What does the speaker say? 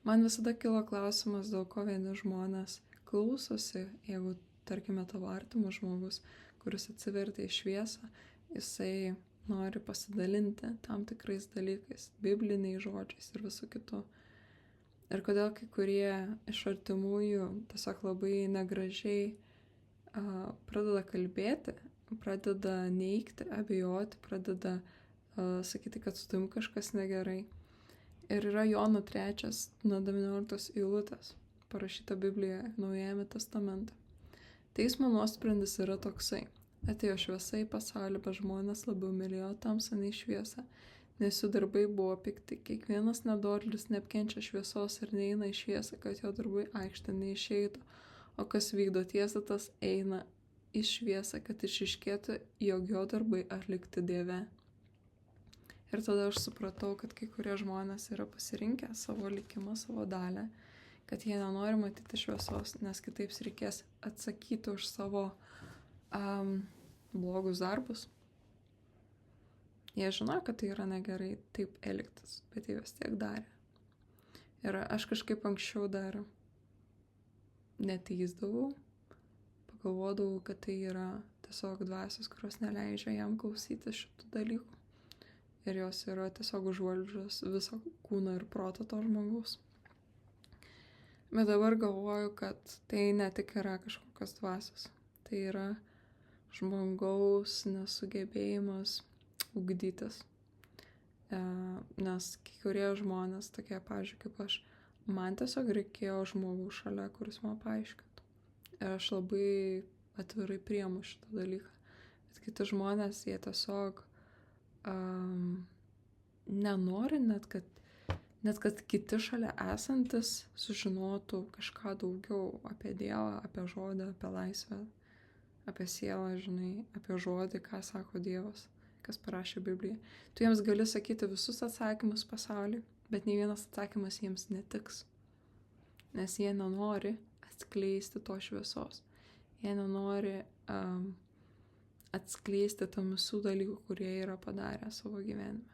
Man visada kilo klausimas, dėl ko vieni žmonės klausosi, jeigu, tarkime, tavo artimas žmogus, kuris atsivertė į šviesą, jisai nori pasidalinti tam tikrais dalykais, bibliniais žodžiais ir visų kitų. Ir kodėl kai kurie iš artimųjų tiesiog labai negražiai pradeda kalbėti, pradeda neigti, abejoti, pradeda sakyti, kad su tavim kažkas negerai. Ir yra Jono 3 nuo 19 eilutės, parašyta Biblijoje, Naujajame testamente. Teismo nuosprendis yra toksai. Atėjo šviesa į pasaulį, bet žmonės labiau mylėjo tamsą nei šviesą, nes jų darbai buvo pikti. Kiekvienas nedorėlis neapkenčia šviesos ir neina į šviesą, kad jo darbai aikštėn neišeitų. O kas vykdo tiesą, tas eina į šviesą, kad išryškėtų, jog jo darbai atlikti Dieve. Ir tada aš supratau, kad kai kurie žmonės yra pasirinkę savo likimą, savo dalę, kad jie nenori matyti šviesos, nes kitaip reikės atsakyti už savo blogus darbus. Jie žino, kad tai yra negerai taip elgtis, bet jie vis tiek darė. Ir aš kažkaip anksčiau dar neteisdavau, pagalvodavau, kad tai yra tiesiog dvasios, kurios neleidžia jam klausyti šitų dalykų. Ir jos yra tiesiog užvaldžios visą kūną ir protą to žmogaus. Bet dabar galvoju, kad tai ne tik yra kažkokios dvasios. Tai yra žmogaus nesugebėjimas ugdytis. Nes kai kurie žmonės, tokie, pavyzdžiui, kaip aš, man tiesiog reikėjo žmogaus šalia, kuris man paaiškintų. Ir aš labai atvirai priimu šitą dalyką. Bet kiti žmonės, jie tiesiog nenori net kad kiti šalia esantis sužinotų kažką daugiau apie Dievą, apie žodį, apie laisvę, apie sielą, žinai, apie žodį, ką sako Dievas, kas parašė Bibliją. Tu jiems gali sakyti visus atsakymus pasaulyje, bet nei vienas atsakymas jiems netiks, nes jie nenori atskleisti to šviesos. Jie nenori atskleisti tam visų dalykų, kurie yra padarę savo gyvenime.